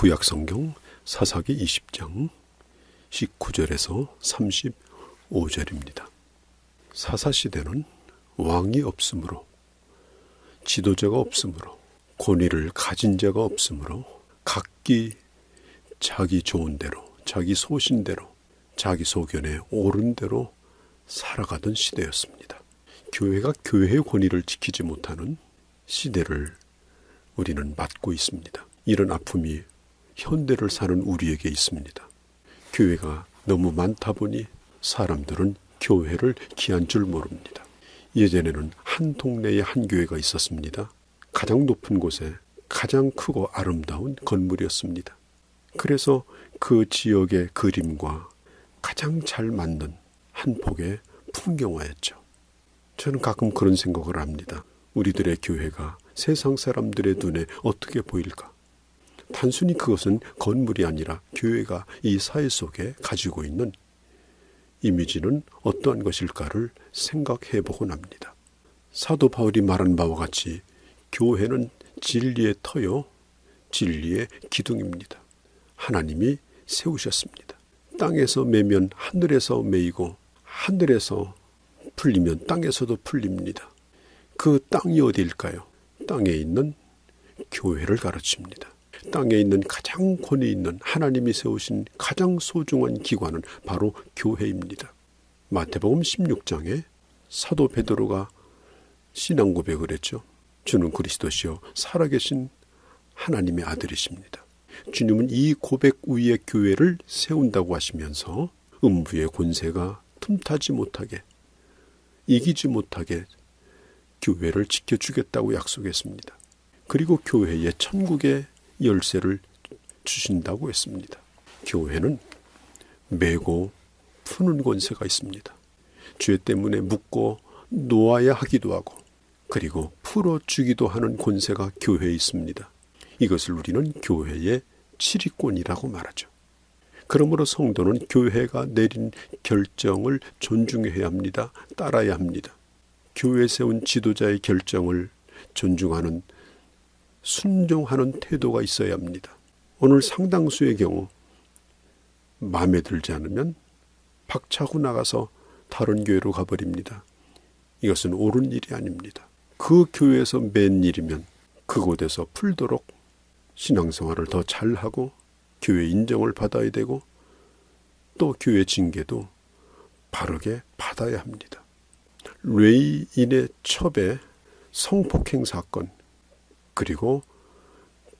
구약성경 사사기 20장 19절에서 35절입니다. 사사시대는 왕이 없으므로, 지도자가 없으므로, 권위를 가진 자가 없으므로 각기 자기 좋은 대로, 자기 소신대로, 자기 소견에 옳은 대로 살아가던 시대였습니다. 교회가 교회의 권위를 지키지 못하는 시대를 우리는 맞고 있습니다. 이런 아픔이 현대를 사는 우리에게 있습니다. 교회가 너무 많다 보니 사람들은 교회를 귀한 줄 모릅니다. 예전에는 한 동네에 한 교회가 있었습니다. 가장 높은 곳에 가장 크고 아름다운 건물이었습니다. 그래서 그 지역의 그림과 가장 잘 맞는 한 폭의 풍경화였죠. 저는 가끔 그런 생각을 합니다. 우리들의 교회가 세상 사람들의 눈에 어떻게 보일까? 단순히 그것은 건물이 아니라 교회가 이 사회 속에 가지고 있는 이미지는 어떠한 것일까를 생각해 보곤 합니다. 사도 바울이 말한 바와 같이 교회는 진리의 터요, 진리의 기둥입니다. 하나님이 세우셨습니다. 땅에서 매면 하늘에서 매이고 하늘에서 풀리면 땅에서도 풀립니다. 그 땅이 어디일까요? 땅에 있는 교회를 가르칩니다. 땅에 있는 가장 권위 있는 하나님이 세우신 가장 소중한 기관은 바로 교회입니다. 마태복음 16장에 사도 베드로가 신앙 고백을 했죠. 주는 그리스도시요 살아계신 하나님의 아들이십니다. 주님은 이 고백 위에 교회를 세운다고 하시면서 음부의 권세가 틈타지 못하게, 이기지 못하게 교회를 지켜주겠다고 약속했습니다. 그리고 교회에 천국의 열쇠를 주신다고 했습니다. 교회는 메고 푸는 권세가 있습니다. 죄 때문에 묶고 놓아야 하기도 하고 그리고 풀어주기도 하는 권세가 교회에 있습니다. 이것을 우리는 교회의 치리권이라고 말하죠. 그러므로 성도는 교회가 내린 결정을 존중해야 합니다. 따라야 합니다. 교회에 세운 지도자의 결정을 존중하는, 순종하는 태도가 있어야 합니다. 오늘 상당수의 경우 마음에 들지 않으면 박차고 나가서 다른 교회로 가버립니다. 이것은 옳은 일이 아닙니다. 그 교회에서 맨 일이면 그곳에서 풀도록 신앙생활을 더 잘하고 교회 인정을 받아야 되고 또 교회 징계도 바르게 받아야 합니다. 레위인의 첩의 성폭행 사건, 그리고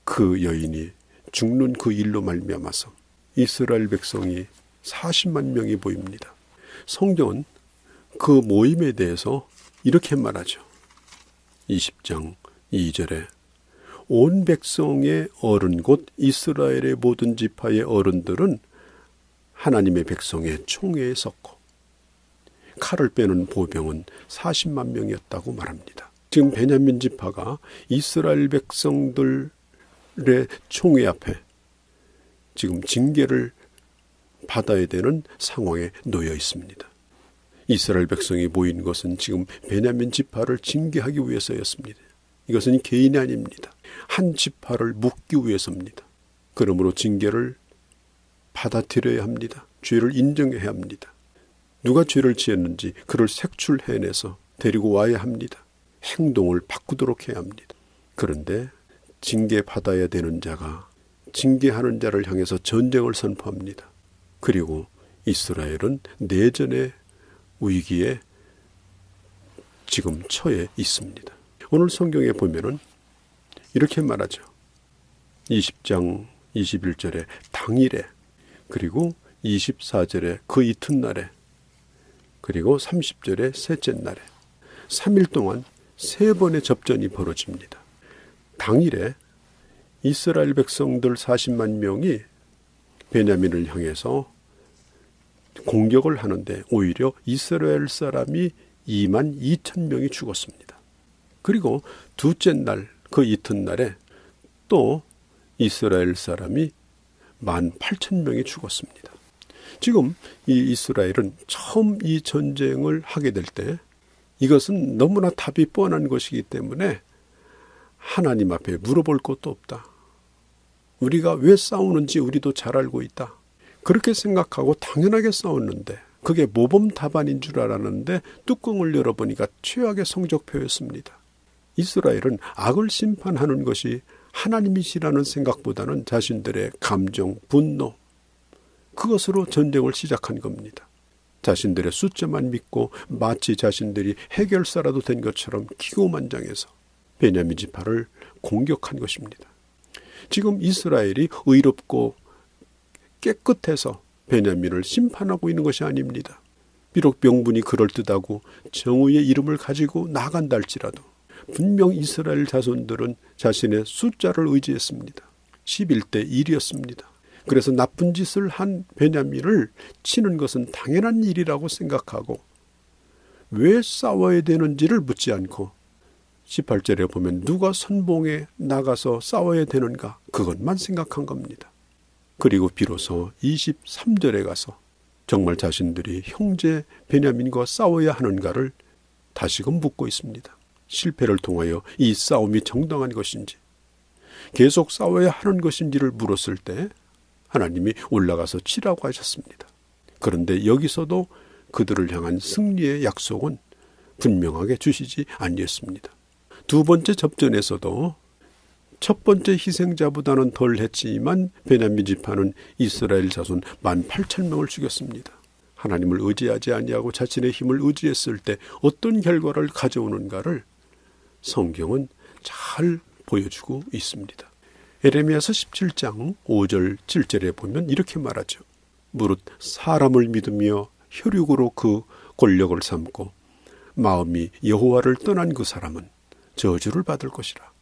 그 여인이 죽는 그 일로 말미암아서 이스라엘 백성이 40만 명이 모입니다. 성경은 그 모임에 대해서 이렇게 말하죠. 20장 2절에 온 백성의 어른 곧 이스라엘의 모든 지파의 어른들은 하나님의 백성의 총회에 섰고 칼을 빼는 보병은 40만 명이었다고 말합니다. 지금 베냐민 지파가 이스라엘 백성들의 총회 앞에 지금 징계를 받아야 되는 상황에 놓여 있습니다. 이스라엘 백성이 모인 것은 지금 베냐민 지파를 징계하기 위해서였습니다. 이것은 개인이 아닙니다. 한 지파를 묶기 위해서입니다. 그러므로 징계를 받아들여야 합니다. 죄를 인정해야 합니다. 누가 죄를 지었는지 그를 색출해내서 데리고 와야 합니다. 행동을 바꾸도록 해야 합니다. 그런데 징계받아야 되는 자가 징계하는 자를 향해서 전쟁을 선포합니다. 그리고 이스라엘은 내전의 위기에 지금 처해 있습니다. 오늘 성경에 보면은 이렇게 말하죠. 20장 21절에 당일에, 그리고 24절에 그 이튿날에, 그리고 30절에 셋째 날에 3일 동안 3번의 접전이 벌어집니다. 당일에 이스라엘 백성들 40만 명이 베냐민을 향해서 공격을 하는데 오히려 이스라엘 사람이 2만 2천 명이 죽었습니다. 그리고 둘째 날, 그 이튿날에 또 이스라엘 사람이 18,000명이 죽었습니다. 지금 이 이스라엘은 처음 이 전쟁을 하게 될 때 이것은 너무나 답이 뻔한 것이기 때문에 하나님 앞에 물어볼 것도 없다. 우리가 왜 싸우는지 우리도 잘 알고 있다. 그렇게 생각하고 당연하게 싸웠는데 그게 모범 답안인 줄 알았는데 뚜껑을 열어보니까 최악의 성적표였습니다. 이스라엘은 악을 심판하는 것이 하나님이시라는 생각보다는 자신들의 감정, 분노, 그것으로 전쟁을 시작한 겁니다. 자신들의 숫자만 믿고 마치 자신들이 해결사라도 된 것처럼 기고만장해서 베냐민 지파를 공격한 것입니다. 지금 이스라엘이 의롭고 깨끗해서 베냐민을 심판하고 있는 것이 아닙니다. 비록 명분이 그럴듯하고 정의의 이름을 가지고 나간다 할지라도 분명 이스라엘 자손들은 자신의 숫자를 의지했습니다. 11대 1이었습니다. 그래서 나쁜 짓을 한 베냐민을 치는 것은 당연한 일이라고 생각하고 왜 싸워야 되는지를 묻지 않고 18절에 보면 누가 선봉에 나가서 싸워야 되는가 그것만 생각한 겁니다. 그리고 비로소 23절에 가서 정말 자신들이 형제 베냐민과 싸워야 하는가를 다시금 묻고 있습니다. 실패를 통하여 이 싸움이 정당한 것인지 계속 싸워야 하는 것인지를 물었을 때 하나님이 올라가서 치라고 하셨습니다. 그런데 여기서도 그들을 향한 승리의 약속은 분명하게 주시지 아니었습니다. 두 번째 접전에서도 첫 번째 희생자보다는 덜 했지만 베냐민 지파는 이스라엘 자손 18,000명을 죽였습니다. 하나님을 의지하지 아니하고 자신의 힘을 의지했을 때 어떤 결과를 가져오는가를 성경은 잘 보여주고 있습니다. 에레미야서 17장 5절 7절에 보면 이렇게 말하죠. 무릇 사람을 믿으며 혈육으로 그 권력을 삼고 마음이 여호와를 떠난 그 사람은 저주를 받을 것이라.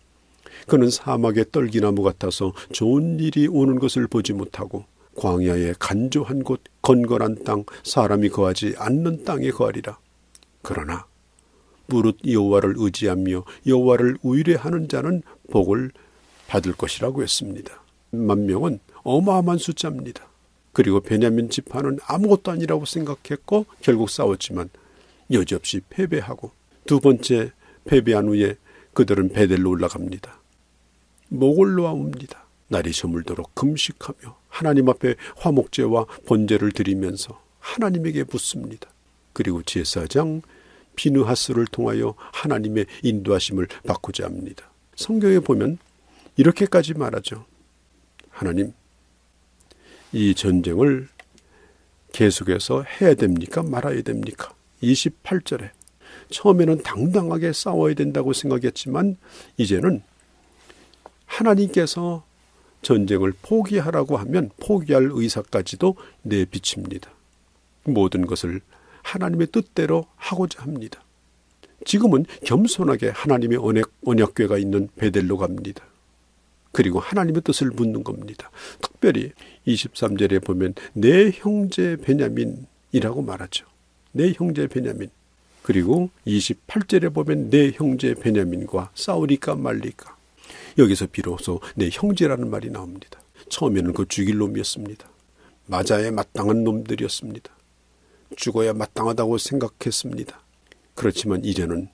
그는 사막의 떨기나무 같아서 좋은 일이 오는 것을 보지 못하고 광야의 간조한 곳 건건한 땅 사람이 거하지 않는 땅에 거하리라. 그러나 무릇 여호와를 의지하며 여호와를 의뢰하는 자는 복을 받을 것이라고 했습니다. 10,000명은 어마어마한 숫자입니다. 그리고 베냐민 지파는 아무것도 아니라고 생각했고 결국 싸웠지만 여지없이 패배하고 두 번째 패배한 후에 그들은 베델로 올라갑니다. 목을 놓아옵니다. 날이 저물도록 금식하며 하나님 앞에 화목제와 번제를 드리면서 하나님에게 묻습니다. 그리고 제사장 비느하스를 통하여 하나님의 인도하심을 받고자 합니다. 성경에 보면 이렇게까지 말하죠. 하나님, 이 전쟁을 계속해서 해야 됩니까? 말아야 됩니까? 28절에 처음에는 당당하게 싸워야 된다고 생각했지만 이제는 하나님께서 전쟁을 포기하라고 하면 포기할 의사까지도 내비칩니다. 모든 것을 하나님의 뜻대로 하고자 합니다. 지금은 겸손하게 하나님의 언약궤가 있는 베델로 갑니다. 그리고 하나님의 뜻을 묻는 겁니다. 특별히 23절에 보면 내 형제 베냐민이라고 말하죠. 내 형제 베냐민. 그리고 28절에 보면 내 형제 베냐민과 싸우리까 말리까. 여기서 비로소 내 형제라는 말이 나옵니다. 처음에는 그 죽일 놈이었습니다. 맞아야 마땅한 놈들이었습니다. 죽어야 마땅하다고 생각했습니다. 그렇지만 이제는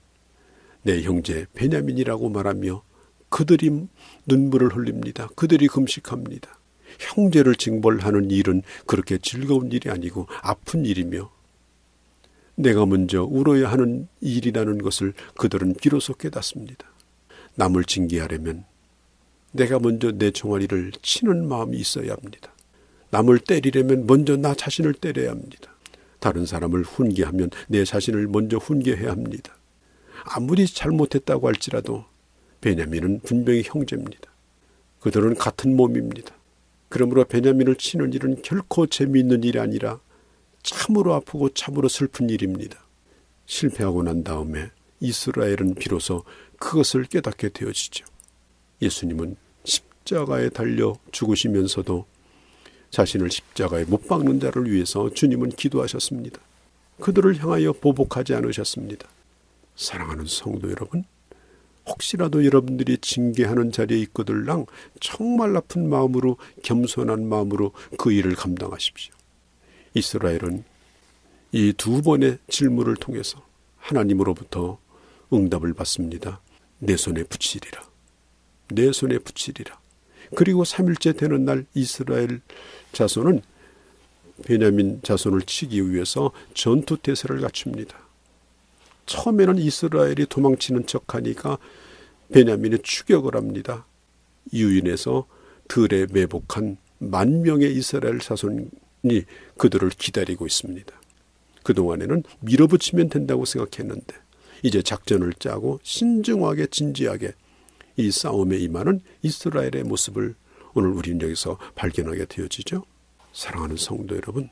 내 형제 베냐민이라고 말하며 그들이 눈물을 흘립니다. 그들이 금식합니다. 형제를 징벌하는 일은 그렇게 즐거운 일이 아니고 아픈 일이며 내가 먼저 울어야 하는 일이라는 것을 그들은 비로소 깨닫습니다. 남을 징계하려면 내가 먼저 내 종아리를 치는 마음이 있어야 합니다. 남을 때리려면 먼저 나 자신을 때려야 합니다. 다른 사람을 훈계하면 내 자신을 먼저 훈계해야 합니다. 아무리 잘못했다고 할지라도 베냐민은 분명히 형제입니다. 그들은 같은 몸입니다. 그러므로 베냐민을 치는 일은 결코 재미있는 일이 아니라 참으로 아프고 참으로 슬픈 일입니다. 실패하고 난 다음에 이스라엘은 비로소 그것을 깨닫게 되어지죠. 예수님은 십자가에 달려 죽으시면서도 자신을 십자가에 못 박는 자를 위해서 주님은 기도하셨습니다. 그들을 향하여 보복하지 않으셨습니다. 사랑하는 성도 여러분, 혹시라도 여러분들이 징계하는 자리에 있거들랑 정말 아픈 마음으로 겸손한 마음으로 그 일을 감당하십시오. 이스라엘은 이 두 번의 질문을 통해서 하나님으로부터 응답을 받습니다. 내 손에 붙이리라. 내 손에 붙이리라. 그리고 3일째 되는 날 이스라엘 자손은 베냐민 자손을 치기 위해서 전투태세를 갖춥니다. 처음에는 이스라엘이 도망치는 척하니까 베냐민이 추격을 합니다. 유인해서 들에 매복한 10,000명의 이스라엘 자손이 그들을 기다리고 있습니다. 그동안에는 밀어붙이면 된다고 생각했는데 이제 작전을 짜고 신중하게 진지하게 이 싸움에 임하는 이스라엘의 모습을 오늘 우리는 여기서 발견하게 되어지죠. 사랑하는 성도 여러분,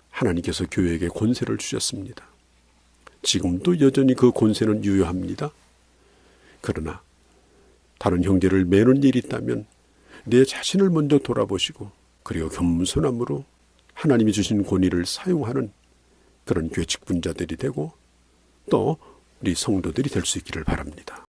하나님께서 교회에게 권세를 주셨습니다. 지금도 여전히 그 권세는 유효합니다. 그러나 다른 형제를 매는 일이 있다면 내 자신을 먼저 돌아보시고 그리고 겸손함으로 하나님이 주신 권위를 사용하는 그런 교회 직분자들이 되고 또 우리 성도들이 될 수 있기를 바랍니다.